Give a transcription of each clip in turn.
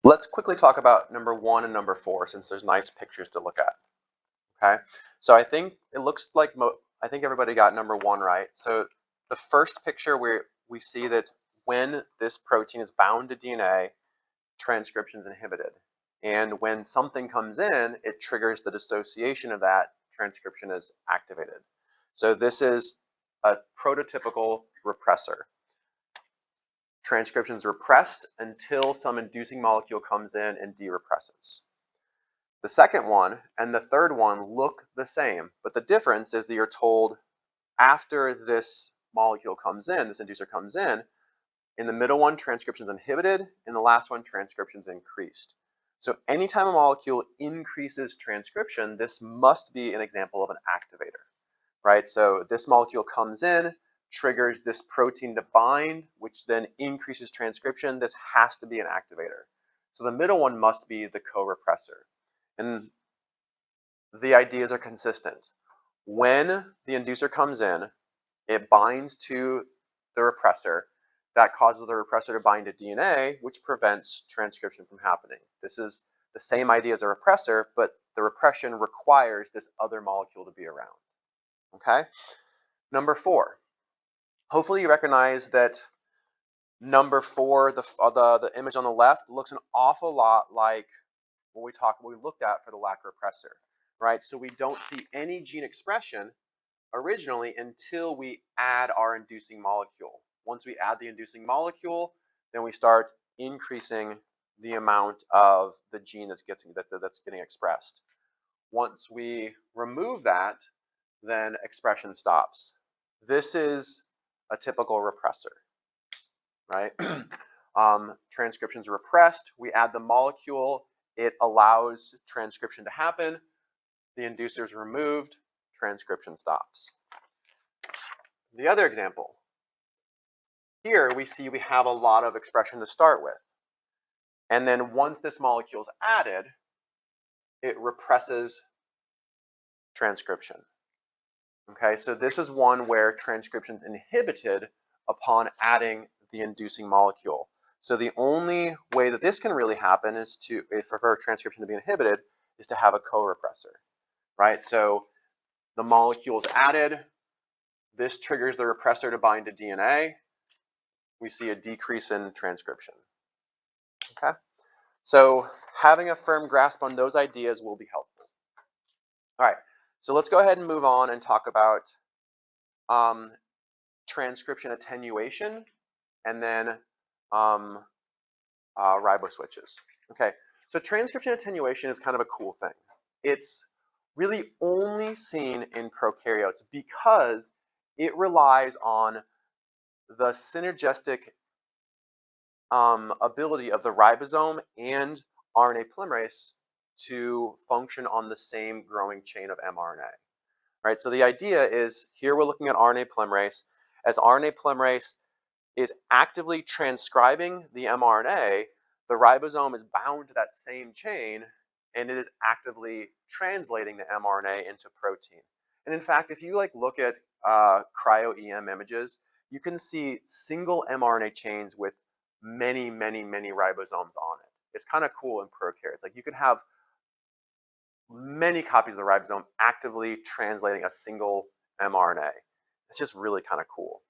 Let's quickly talk about number 1 and number 4 since there's nice pictures to look at. Okay, so I think it looks like I think everybody got number 1 right. So the first picture where we see that when this protein is bound to DNA, transcription is inhibited. And when something comes in, it triggers the dissociation of that, transcription is activated. So this is a prototypical repressor. Transcription is repressed until some inducing molecule comes in and de-represses. The second one and the third one look the same, but the difference is that you're told after this molecule comes in, this inducer comes in the middle one, transcription is inhibited, in the last one, transcription is increased. So anytime a molecule increases transcription, this must be an example of an activator, right? So this molecule comes in, triggers this protein to bind, which then increases transcription. This has to be an activator. So the middle one must be the co-repressor. And the ideas are consistent. When the inducer comes in, it binds to the repressor. That causes the repressor to bind to DNA, which prevents transcription from happening. This is the same idea as a repressor, but the repression requires this other molecule to be around. Okay? Number 4. Hopefully you recognize that number 4, the image on the left, looks an awful lot like what we looked at for the lac repressor, right? So we don't see any gene expression originally until we add our inducing molecule. Once we add the inducing molecule, then we start increasing the amount of the gene that's getting expressed. Once we remove that, then expression stops. This is a typical repressor, right? Transcription is repressed. We add the molecule. It allows transcription to happen. The inducer is removed. Transcription stops. The other example. Here we see we have a lot of expression to start with. And then once this molecule is added, it represses transcription. Okay, so this is one where transcription is inhibited upon adding the inducing molecule. So the only way that this can really happen is for transcription to be inhibited is to have a co-repressor, right? So the molecule is added. This triggers the repressor to bind to DNA. We see a decrease in transcription. Okay, so having a firm grasp on those ideas will be helpful. All right, so let's go ahead and move on and talk about transcription attenuation and then riboswitches. Okay, so transcription attenuation is kind of a cool thing. It's really only seen in prokaryotes because it relies on the synergistic ability of the ribosome and RNA polymerase to function on the same growing chain of mRNA. Right, so the idea is here we're looking at RNA polymerase. As RNA polymerase is actively transcribing the mRNA, the ribosome is bound to that same chain and it is actively translating the mRNA into protein. And in fact, if you look at cryo-EM images, you can see single mRNA chains with many ribosomes on it. It's kind of cool in prokaryotes. Like you could have many copies of the ribosome actively translating a single mRNA. It's just really kind of cool.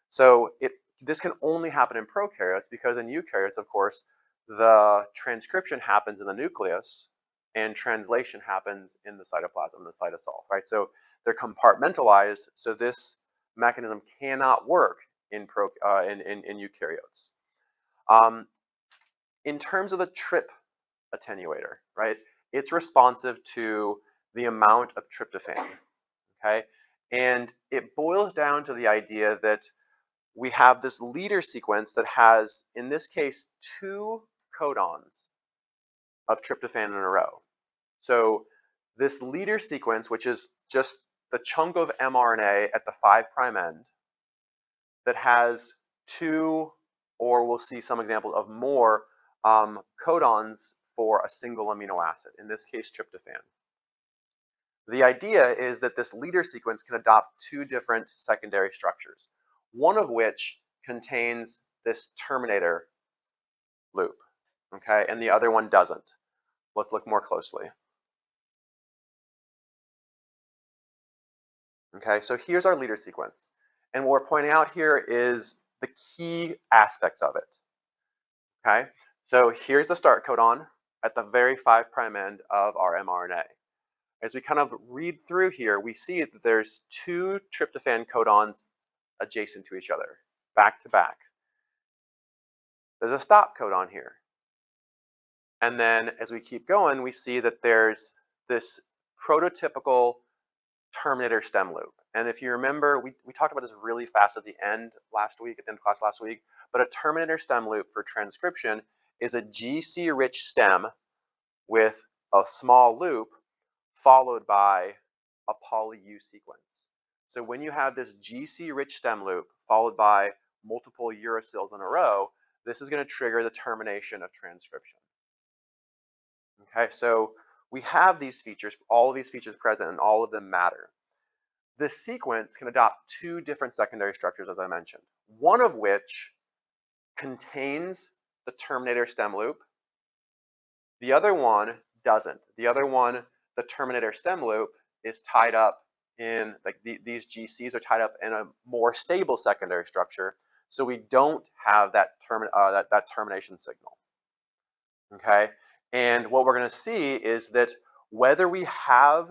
So this can only happen in prokaryotes because in eukaryotes, of course, the transcription happens in the nucleus and translation happens in the cytoplasm, the cytosol, right? So they're compartmentalized, so this mechanism cannot work in eukaryotes. In terms of the TRP attenuator, right? It's responsive to the amount of tryptophan, okay? And it boils down to the idea that we have this leader sequence that has, in this case, 2 codons of tryptophan in a row. So this leader sequence, which is just the chunk of mRNA at the 5' end that has 2, or we'll see some example of more codons for a single amino acid, in this case tryptophan. The idea is that this leader sequence can adopt 2 different secondary structures, one of which contains this terminator loop, okay, and the other one doesn't. Let's look more closely. Okay, so here's our leader sequence. And what we're pointing out here is the key aspects of it. Okay, so here's the start codon at the very 5' end of our mRNA. As we kind of read through here, we see that there's 2 tryptophan codons adjacent to each other, back to back. There's a stop codon here. And then as we keep going, we see that there's this prototypical terminator stem loop. And if you remember, we talked about this really fast at the end last week, at the end of class last week, but a terminator stem loop for transcription is a GC-rich stem with a small loop followed by a poly-U sequence. So when you have this GC-rich stem loop followed by multiple uracils in a row, this is going to trigger the termination of transcription. Okay, so we have these features, all of these features present, and all of them matter. This sequence can adopt 2 different secondary structures, as I mentioned, one of which contains the terminator stem loop. The other one doesn't. The other one, the terminator stem loop, is tied up in, like these GCs are tied up in a more stable secondary structure, so we don't have that termination signal. Okay, and what we're going to see is that whether we have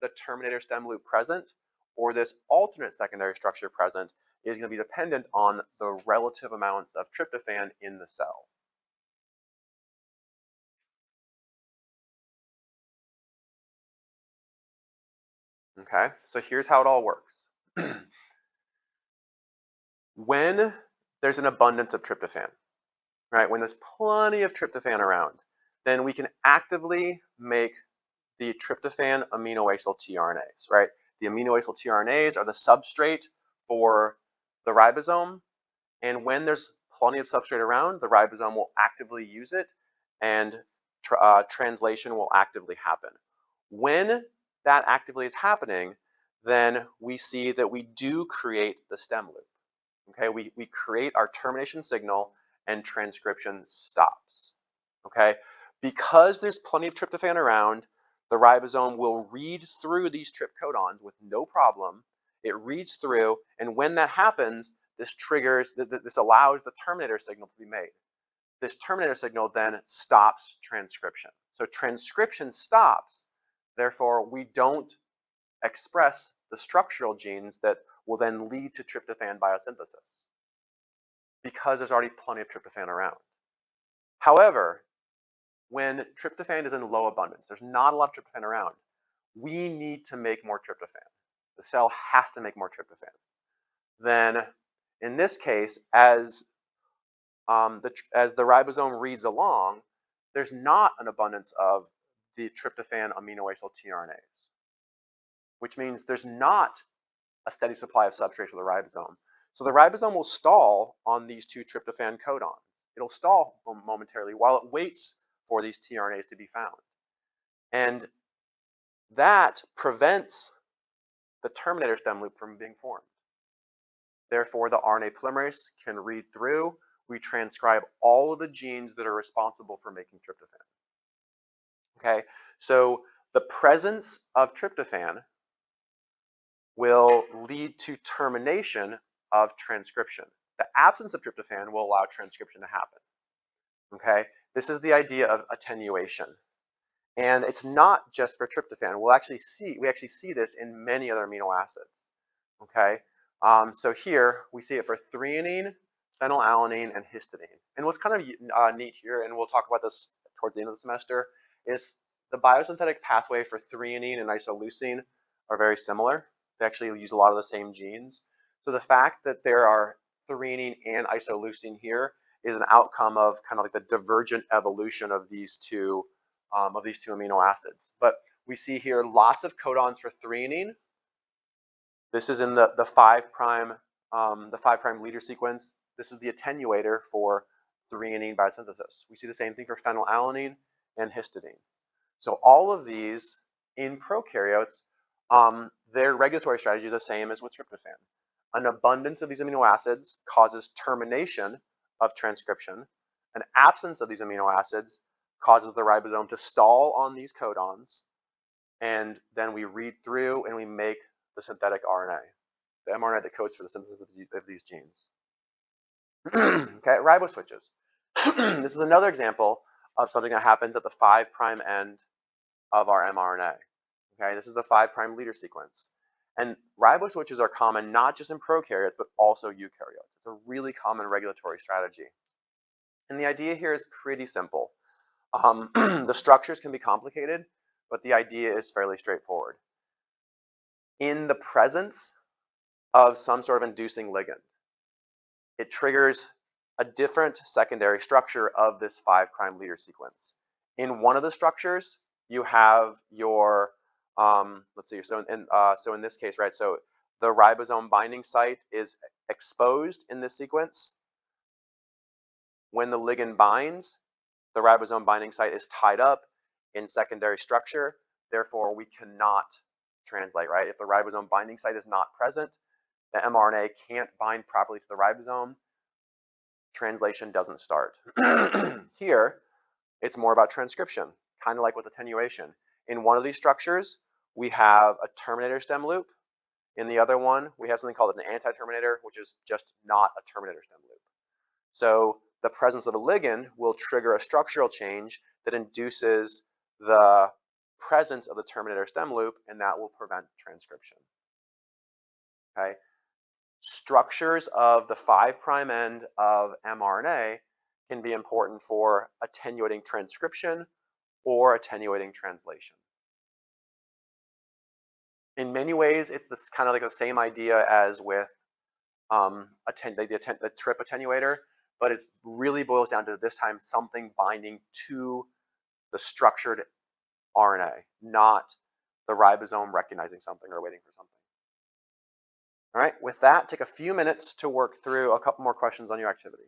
the terminator stem loop present or this alternate secondary structure present is going to be dependent on the relative amounts of tryptophan in the cell. Okay, so here's how it all works. When there's an abundance of tryptophan, right, when there's plenty of tryptophan around, then we can actively make the tryptophan aminoacyl tRNAs, right? The aminoacyl tRNAs are the substrate for the ribosome, and when there's plenty of substrate around, the ribosome will actively use it, and translation will actively happen. When that actively is happening, then we see that we do create the stem loop. Okay, we create our termination signal and transcription stops. Okay, because there's plenty of tryptophan around, the ribosome will read through these TRP codons with no problem. It reads through, and when that happens, this allows the terminator signal to be made. This terminator signal then stops transcription. So transcription stops, therefore we don't express the structural genes that will then lead to tryptophan biosynthesis because there's already plenty of tryptophan around. However, when tryptophan is in low abundance, there's not a lot of tryptophan around, we need to make more tryptophan. The cell has to make more tryptophan. Then, in this case, as the ribosome reads along, there's not an abundance of the tryptophan aminoacyl tRNAs, which means there's not a steady supply of substrate for the ribosome. So the ribosome will stall on these 2 tryptophan codons. It'll stall momentarily while it waits for these tRNAs to be found. And that prevents the terminator stem loop from being formed. Therefore, the RNA polymerase can read through, retranscribe all of the genes that are responsible for making tryptophan. Okay, so the presence of tryptophan will lead to termination of transcription. The absence of tryptophan will allow transcription to happen. Okay, this is the idea of attenuation. And it's not just for tryptophan. We actually see this in many other amino acids. Okay, so here we see it for threonine, phenylalanine, and histidine. And what's kind of neat here, and we'll talk about this towards the end of the semester, is the biosynthetic pathway for threonine and isoleucine are very similar. They actually use a lot of the same genes. So the fact that there are threonine and isoleucine here is an outcome of kind of like the divergent evolution of these two amino acids. But we see here lots of codons for threonine. This is in the 5' leader sequence. This is the attenuator for threonine biosynthesis. We see the same thing for phenylalanine and histidine. So all of these in prokaryotes, their regulatory strategy is the same as with tryptophan. An abundance of these amino acids causes termination of transcription. An absence of these amino acids causes the ribosome to stall on these codons, and then we read through and we make the synthetic RNA, the mRNA that codes for the synthesis of these genes. Okay, riboswitches. This is another example of something that happens at the 5' end of our mRNA. Okay, this is the 5' leader sequence. And riboswitches are common not just in prokaryotes, but also eukaryotes. It's a really common regulatory strategy. And the idea here is pretty simple. The structures can be complicated, but the idea is fairly straightforward. In the presence of some sort of inducing ligand, it triggers a different secondary structure of this 5' leader sequence. In one of the structures, you have your, let's see, so in this case, right, so the ribosome binding site is exposed in this sequence. When the ligand binds, the ribosome binding site is tied up in secondary structure, therefore we cannot translate, right? If the ribosome binding site is not present, the mRNA can't bind properly to the ribosome, translation doesn't start. Here, it's more about transcription, kind of like with attenuation. In one of these structures, we have a terminator stem loop. In the other one, we have something called an anti-terminator, which is just not a terminator stem loop. So the presence of a ligand will trigger a structural change that induces the presence of the terminator stem loop, and that will prevent transcription. Okay? Structures of the 5' end of mRNA can be important for attenuating transcription or attenuating translation. In many ways, it's this kind of like the same idea as with the trip attenuator, but it really boils down to this time something binding to the structured RNA, not the ribosome recognizing something or waiting for something. All right, with that, take a few minutes to work through a couple more questions on your activity.